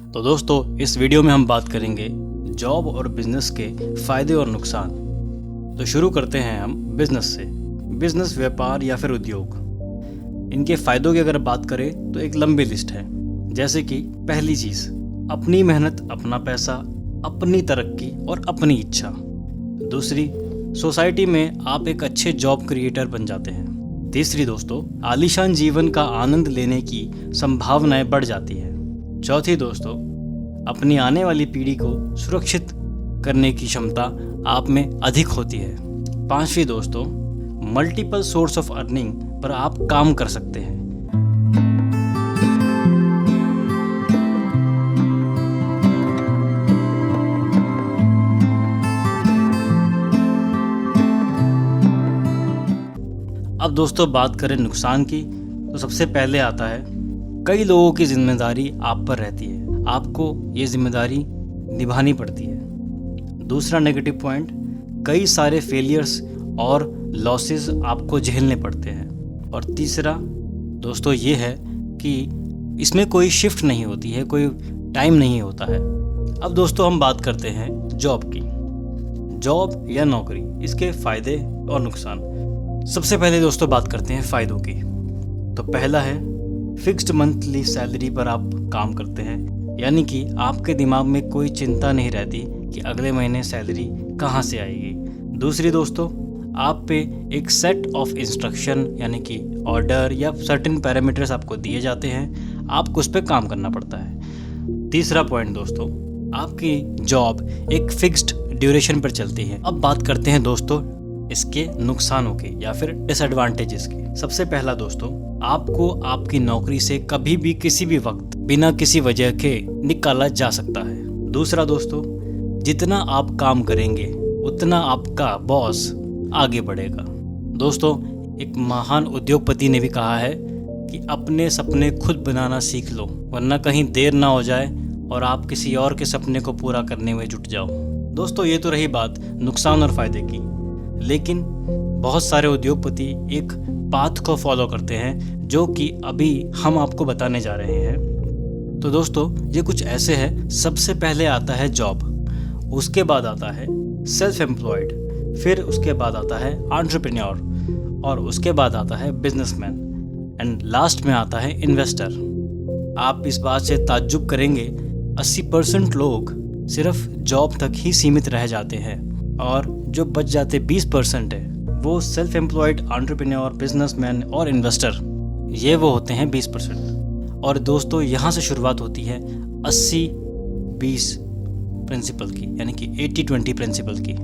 तो दोस्तों इस वीडियो में हम बात करेंगे जॉब और बिजनेस के फ़ायदे और नुकसान। तो शुरू करते हैं हम बिजनेस से। बिजनेस व्यापार या फिर उद्योग, इनके फ़ायदों की अगर बात करें तो एक लंबी लिस्ट है। जैसे कि पहली चीज़, अपनी मेहनत, अपना पैसा, अपनी तरक्की और अपनी इच्छा। दूसरी, सोसाइटी में आप एक अच्छे जॉब क्रिएटर बन जाते हैं। तीसरी दोस्तों, आलीशान जीवन का आनंद लेने की संभावनाएं बढ़ जाती है। चौथी दोस्तों, अपनी आने वाली पीढ़ी को सुरक्षित करने की क्षमता आप में अधिक होती है। पांचवी दोस्तों, multiple source of earning per आप काम कर सकते हैं। अब दोस्तों बात करें नुकसान की, तो सबसे पहले आता है कई लोगों की जिम्मेदारी आप पर रहती है, आपको ये जिम्मेदारी निभानी पड़ती है। दूसरा नेगेटिव पॉइंट, कई सारे फेलियर्स और लॉसेस आपको झेलने पड़ते हैं। और तीसरा दोस्तों ये है कि इसमें कोई शिफ्ट नहीं होती है, कोई टाइम नहीं होता है। अब दोस्तों हम बात करते हैं जॉब की। जॉब या नौकरी, इसके फ़ायदे और नुकसान। सबसे पहले दोस्तों बात करते हैं फ़ायदों की। तो पहला है, फिक्स्ड मंथली सैलरी पर आप काम करते हैं, यानी कि आपके दिमाग में कोई चिंता नहीं रहती कि अगले महीने सैलरी कहाँ से आएगी। दूसरी दोस्तों, आप पे एक सेट ऑफ इंस्ट्रक्शन यानी कि ऑर्डर या सर्टेन पैरामीटर्स आपको दिए जाते हैं, आपको उस पर काम करना पड़ता है। तीसरा पॉइंट दोस्तों, आपकी जॉब एक फिक्स्ड ड्यूरेशन पर चलती है। अब बात करते हैं दोस्तों इसके नुकसानों के या फिर डिसएडवांटेजेस के। सबसे पहला दोस्तों, आपको आपकी नौकरी से कभी भी किसी भी वक्त बिना किसी वजह के निकाला जा सकता है। दूसरा दोस्तों, जितना आप काम करेंगे उतना आपका बॉस आगे बढ़ेगा। दोस्तों एक महान उद्योगपति ने भी कहा है कि अपने सपने खुद बनाना सीख लो, वरना कहीं देर ना हो जाए और आप किसी और के सपने को पूरा करने में जुट जाओ। दोस्तों ये तो रही बात नुकसान और फायदे की, लेकिन बहुत सारे उद्योगपति एक पाथ को फॉलो करते हैं जो कि अभी हम आपको बताने जा रहे हैं। तो दोस्तों ये कुछ ऐसे है। सबसे पहले आता है जॉब, उसके बाद आता है सेल्फ एम्प्लॉयड, फिर उसके बाद आता है एंटरप्रेन्योर और उसके बाद आता है बिजनेसमैन एंड लास्ट में आता है इन्वेस्टर। आप इस बात से ताज्जुब करेंगे 80% लोग सिर्फ जॉब तक ही सीमित रह जाते हैं और जो बच जाते 20% है वो सेल्फ एम्प्लॉयड, एंटरप्रेन्योर, बिजनेसमैन और इन्वेस्टर, ये वो होते हैं 20%। और दोस्तों यहाँ से शुरुआत होती है 80-20 प्रिंसिपल की, यानी कि 80-20 प्रिंसिपल की।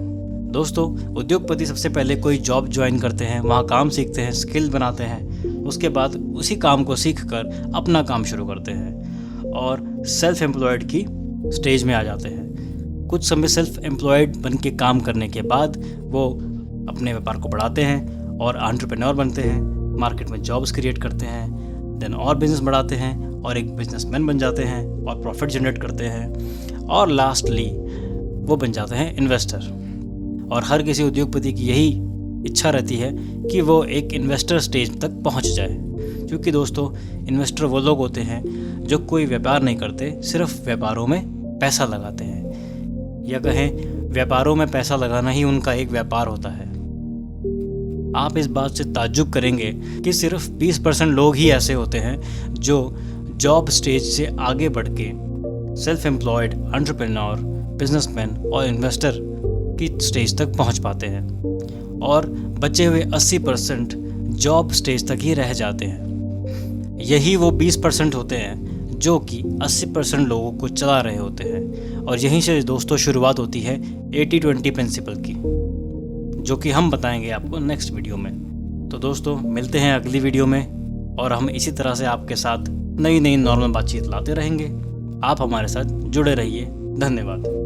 दोस्तों उद्योगपति सबसे पहले कोई जॉब ज्वाइन करते हैं, वहाँ काम सीखते हैं, स्किल बनाते हैं, उसके बाद उसी काम को सीखकर अपना काम शुरू करते हैं और सेल्फ एम्प्लॉयड की स्टेज में आ जाते हैं। कुछ समय सेल्फ एम्प्लॉयड बन के काम करने के बाद वो अपने व्यापार को बढ़ाते हैं और एंटरप्रेन्योर बनते हैं, मार्केट में जॉब्स क्रिएट करते हैं, देन और बिजनेस बढ़ाते हैं और एक बिजनेसमैन बन जाते हैं और प्रॉफिट जनरेट करते हैं और लास्टली वो बन जाते हैं इन्वेस्टर। और हर किसी उद्योगपति की यही इच्छा रहती है कि वो एक इन्वेस्टर स्टेज तक पहुंच जाए, क्योंकि दोस्तों इन्वेस्टर वो लोग होते हैं जो कोई व्यापार नहीं करते, सिर्फ व्यापारों में पैसा लगाते हैं, या कहें व्यापारों में पैसा लगाना ही उनका एक व्यापार होता है। आप इस बात से ताज्जुब करेंगे कि सिर्फ 20% लोग ही ऐसे होते हैं जो जॉब स्टेज से आगे बढ़ के सेल्फ एम्प्लॉयड, एंटरप्रेन्योर, बिजनेसमैन और इन्वेस्टर की स्टेज तक पहुंच पाते हैं और बचे हुए 80% जॉब स्टेज तक ही रह जाते हैं। यही वो 20% होते हैं जो कि 80% लोगों को चला रहे होते हैं। और यहीं से दोस्तों शुरुआत होती है 80-20 प्रिंसिपल की, जो कि हम बताएंगे आपको नेक्स्ट वीडियो में। तो दोस्तों मिलते हैं अगली वीडियो में और हम इसी तरह से आपके साथ नई नई नॉर्मल बातचीत लाते रहेंगे। आप हमारे साथ जुड़े रहिए। धन्यवाद।